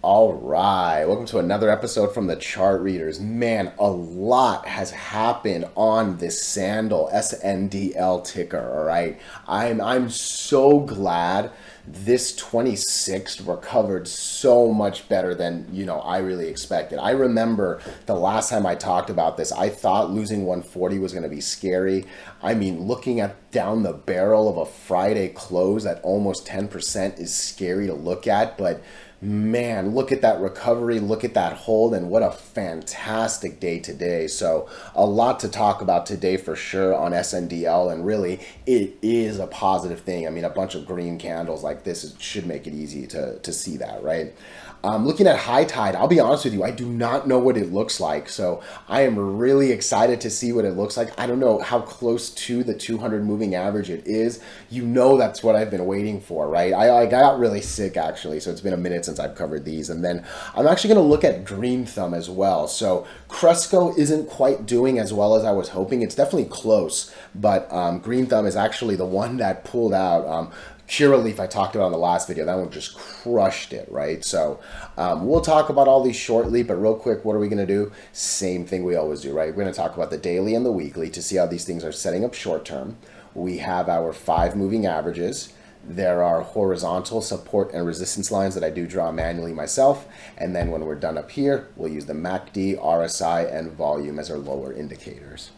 All right, welcome to another episode from the chart readers. Man, a lot has happened on this Sandal SNDL ticker. All right, I'm so glad this 26th recovered so much better than I really expected. I remember the last time I talked about this, I thought losing 140 was going to be scary. I mean, looking at down the barrel of a Friday close at almost 10% is scary to look at, but man, look at that recovery, look at that hold, and what a fantastic day today. So a lot to talk about today for sure on SNDL, and really it is a positive thing. I mean, a bunch of green candles like this should make it easy to see that, right? Looking at high tide, I'll be honest with you, I do not know what it looks like. So I am really excited to see what it looks like. I don't know how close to the 200 moving average it is. That's what I've been waiting for, right? I got really sick actually, so it's been a minute since I've covered these. And then I'm actually going to look at GreenThumb as well. So Cresco isn't quite doing as well as I was hoping. It's definitely close, but GreenThumb is actually the one that pulled out. Curaleaf I talked about in the last video, that one just crushed it, right? So we'll talk about all these shortly, but real quick, what are we going to do? Same thing we always do, right? We're going to talk about the daily and the weekly to see how these things are setting up short term. We have our 5 moving averages. There are horizontal support and resistance lines that I do draw manually myself. And then when we're done up here, we'll use the MACD, RSI, and volume as our lower indicators.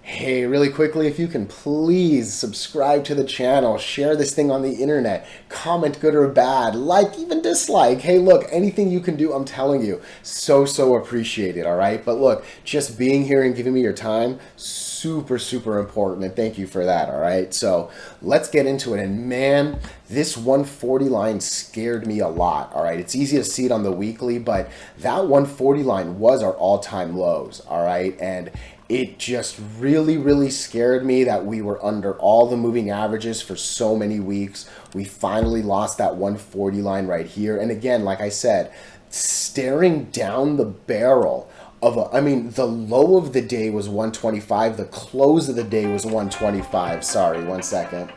Hey, really quickly, if you can please subscribe to the channel, share this thing on the internet, comment good or bad, like, even dislike. Hey, look, anything you can do, I'm telling you, so appreciate it, all right? But look, just being here and giving me your time, super important, and thank you for that, all right? So let's get into it. And man, this 140 line scared me a lot, all right? It's easy to see it on the weekly, but that 140 line was our all-time lows, all right? And it just really scared me that we were under all the moving averages for so many weeks. We finally lost that 140 line right here. And again, like I said, staring down the barrel of the low of the day was 125. The close of the day was 125. Sorry, one second.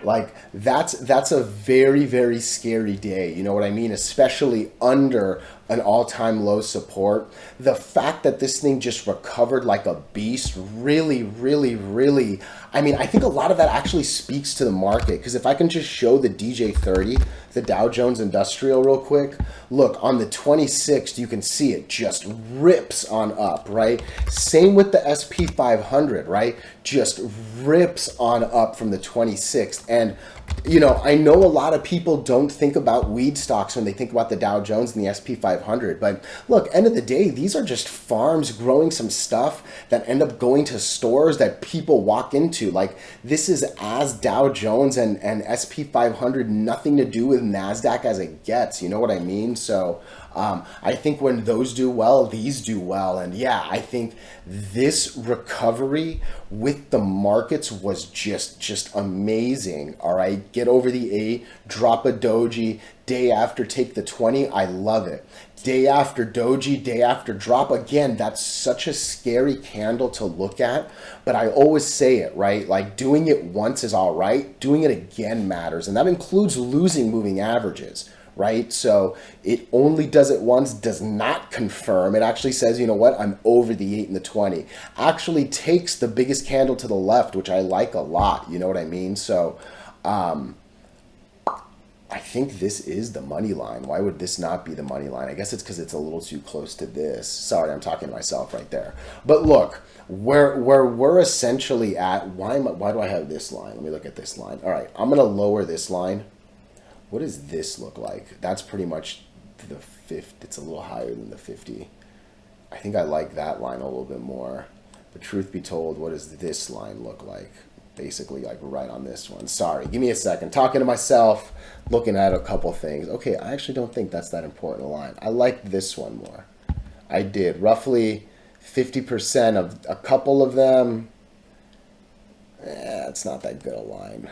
Like that's a very scary day. You know what I mean? Especially under an all-time low support. The fact that this thing just recovered like a beast really, I think a lot of that actually speaks to the market. Because if I can just show the DJ30, the Dow Jones Industrial real quick, look, on the 26th, you can see it just rips on up, right? Same with the SP 500, right? Just rips on up from the 26th. And I know a lot of people don't think about weed stocks when they think about the Dow Jones and the SP 500, but look, end of the day, these are just farms growing some stuff that end up going to stores that people walk into. Like, this is as Dow Jones and SP 500, nothing to do with NASDAQ as it gets, you know what I mean? So I think when those do well, these do well. And yeah, I think this recovery with the markets was just amazing. All right, get over the 8, drop a doji, day after take the 20. I love it. Day after doji, day after drop. Again, that's such a scary candle to look at, but I always say it, right? Like, doing it once is all right. Doing it again matters, and that includes losing moving averages, right? So it only does it once, does not confirm. It actually says, you know what, I'm over the 8 and the 20. Actually takes the biggest candle to the left, which I like a lot. You know what I mean? So I think this is the money line. Why would this not be the money line? I guess it's because it's a little too close to this. Sorry, I'm talking to myself right there. But look, where we're essentially at, why do I have this line? Let me look at this line. All right, I'm going to lower this line. What does this look like? That's pretty much the 50. It's a little higher than the 50. I think I like that line a little bit more. But truth be told, what does this line look like? Basically, like right on this one. Sorry, give me a second. Talking to myself, looking at a couple things. Okay, I actually don't think that's that important a line. I like this one more. I did. Roughly 50% of a couple of them. It's not that good a line.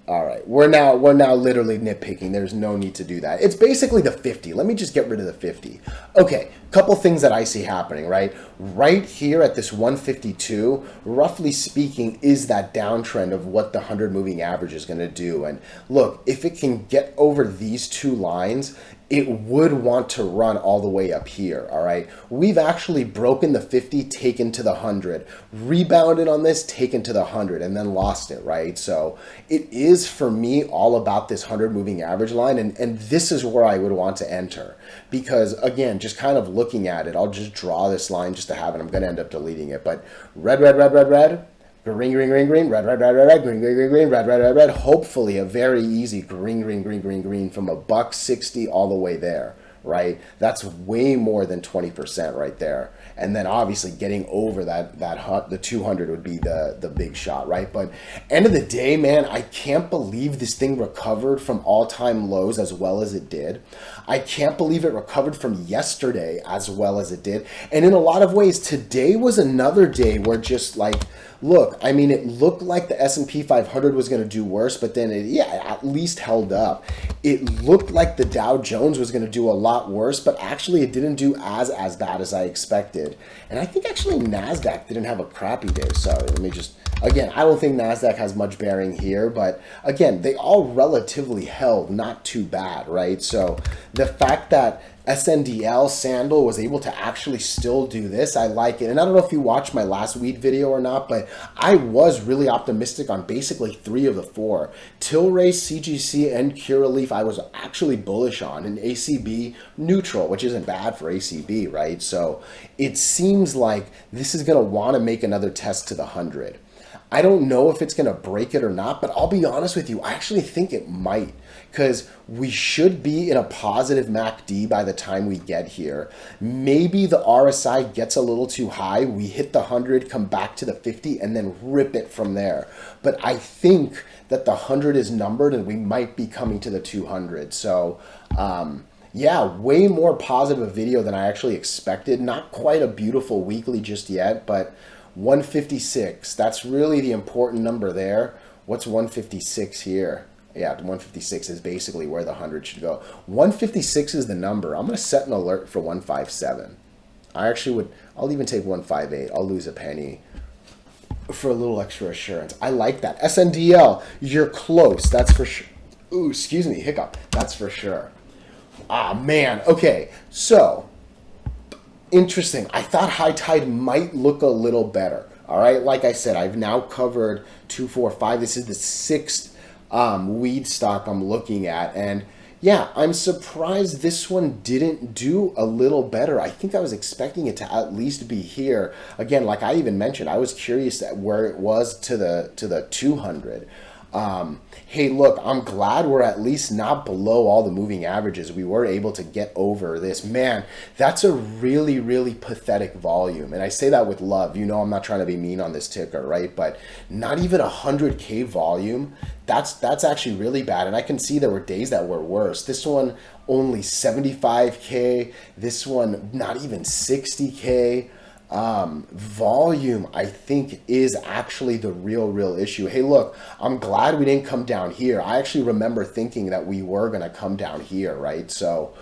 All right, we're now literally nitpicking. There's no need to do that. It's basically the 50. Let me just get rid of the 50. Okay, couple things that I see happening, right? right here at this 152, roughly speaking, is that downtrend of what the 100 moving average is going to do. And look, if it can get over these two lines, it would want to run all the way up here, all right? We've actually broken the 50, taken to the 100, rebounded on this, taken to the 100, and then lost it, right? So it is, for me, all about this 100 moving average line, and this is where I would want to enter. Because, again, just kind of looking at it, I'll just draw this line just to have it. I'm going to end up deleting it, but red, red, red, red, red, green, green, green, green, red, red, red, red, red, green, green, green, green, red, red, red, red. Hopefully a very easy green, green, green, green, green from $1.60 all the way there, right? That's way more than 20% right there. And then obviously getting over the 200 would be the big shot, right? But end of the day, man, I can't believe this thing recovered from all-time lows as well as it did. I can't believe it recovered from yesterday as well as it did. And in a lot of ways, today was another day where just like, look, I mean, it looked like the S&P 500 was going to do worse, but then it at least held up. It looked like the Dow Jones was going to do a lot worse, but actually it didn't do as bad as I expected. And I think actually NASDAQ didn't have a crappy day. Sorry, let me just, again, I don't think NASDAQ has much bearing here, but again, they all relatively held not too bad, right? So the fact that SNDL, Sandal, was able to actually still do this, I like it. And I don't know if you watched my last weed video or not, but I was really optimistic on basically 3 of the 4. Tilray, CGC, and Curaleaf I was actually bullish on, and ACB neutral, which isn't bad for ACB, right? So it seems like this is going to want to make another test to the 100. I don't know if it's going to break it or not, but I'll be honest with you, I actually think it might, because we should be in a positive MACD by the time we get here. Maybe the RSI gets a little too high. We hit the 100, come back to the 50, and then rip it from there. But I think that the 100 is numbered, and we might be coming to the 200. So, yeah, way more positive video than I actually expected. Not quite a beautiful weekly just yet, but 156, that's really the important number there. What's 156 here? Yeah, 156 is basically where the 100 should go. 156 is the number. I'm going to set an alert for 157. I'll even take 158. I'll lose a penny for a little extra assurance. I like that. SNDL, you're close. That's for sure. Ooh, excuse me, hiccup. That's for sure. Ah, man. Okay, so interesting. I thought high tide might look a little better. All right, like I said, I've now covered 2, 4, 5. This is the 6th weed stock I'm looking at, and yeah, I'm surprised this one didn't do a little better. I think I was expecting it to at least be here. Again, like I even mentioned, I was curious at where it was to the 200. Hey, look, I'm glad we're at least not below all the moving averages. We were able to get over this. Man, that's a really, really pathetic volume. And I say that with love. You know I'm not trying to be mean on this ticker, right? But not even 100K volume, that's actually really bad. And I can see there were days that were worse. This one only 75K. This one not even 60K. Volume, I think, is actually the real issue. Hey, look, I'm glad we didn't come down here. I actually remember thinking that we were going to come down here, right? So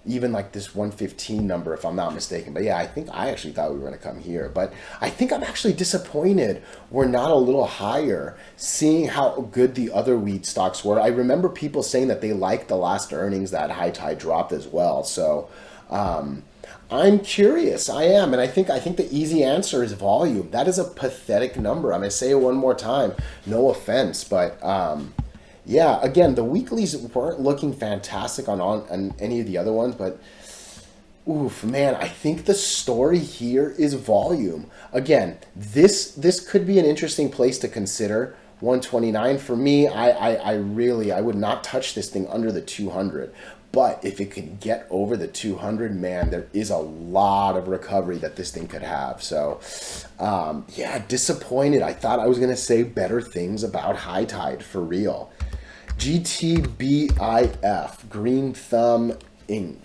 even like this 115 number, if I'm not mistaken. But yeah, I actually thought we were going to come here. But I think I'm actually disappointed we're not a little higher, seeing how good the other weed stocks were. I remember people saying that they liked the last earnings that high tide dropped as well. So I'm curious. I am. And I think the easy answer is volume. That is a pathetic number. I'm going to say it one more time. No offense. But yeah, again, the weeklies weren't looking fantastic on any of the other ones. But oof, man, I think the story here is volume. Again, this could be an interesting place to consider. 129 for me. I would not touch this thing under the 200. But if it can get over the 200, man, there is a lot of recovery that this thing could have. So, yeah, disappointed. I thought I was going to say better things about high tide, for real. GTBIF, GreenThumb Inc.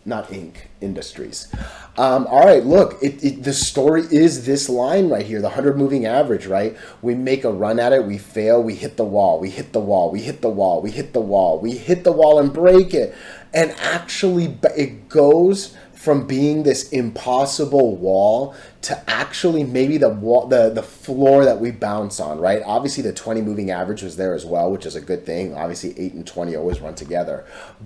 Not Inc. Industries. All right, look, the story is this line right here, the 100 moving average, right? We make a run at it, we fail, we hit the wall, we hit the wall, we hit the wall, we hit the wall, we hit the wall and break it. And actually, it goes from being this impossible wall to actually maybe the wall, the floor that we bounce on, right? Obviously the 20 moving average was there as well, which is a good thing. Obviously 8 and 20 always run together.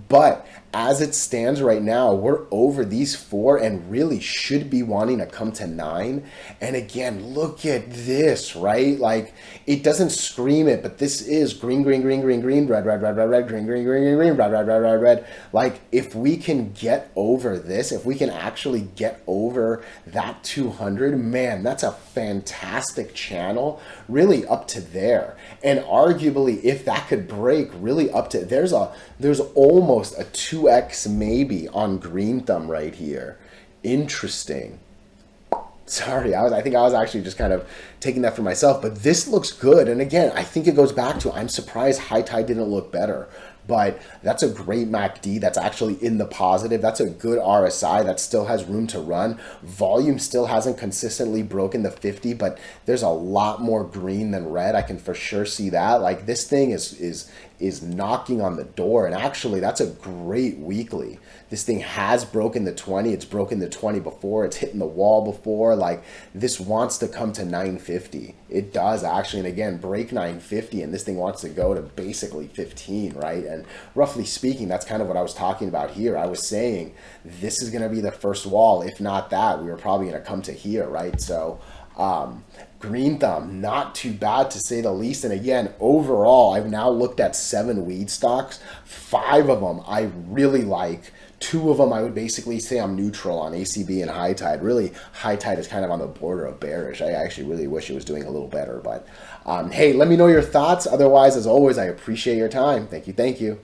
But as it stands right now, we're over these 4 and really should be wanting to come to 9. And again, look at this, right? Like, it doesn't scream it, but this is green, green, green, green, green, red, red, red, red, red, green, green, green, green, green, red, red, red, red, red. Like, if we can get over this, if we can actually get over that 200, man, that's a fantastic channel, really up to there. And arguably, if that could break really up to, there's almost a 2x maybe on GreenThumb right here. Interesting. Sorry, I think I was actually just kind of taking that for myself, but this looks good. And again, I think it goes back to, I'm surprised HITI didn't look better, but that's a great MACD. That's actually in the positive. That's a good RSI that still has room to run. Volume still hasn't consistently broken the 50, but there's a lot more green than red. I can for sure see that. Like, this thing is knocking on the door, and actually that's a great weekly. This thing has broken the 20. It's broken the 20 before. It's hitting the wall before. Like, this wants to come to 950. It does actually, and again, break 950, and this thing wants to go to basically 15, right? And roughly speaking, that's kind of what I was talking about here. I was saying this is going to be the first wall. If not that, we were probably going to come to here, right? So GreenThumb, not too bad to say the least. And again, overall, I've now looked at 7 weed stocks. 5 of them I really like. 2 of them I would basically say I'm neutral on, ACB and HITI. Really, HITI is kind of on the border of bearish. I actually really wish it was doing a little better. But hey, let me know your thoughts. Otherwise, as always, I appreciate your time. Thank you. Thank you.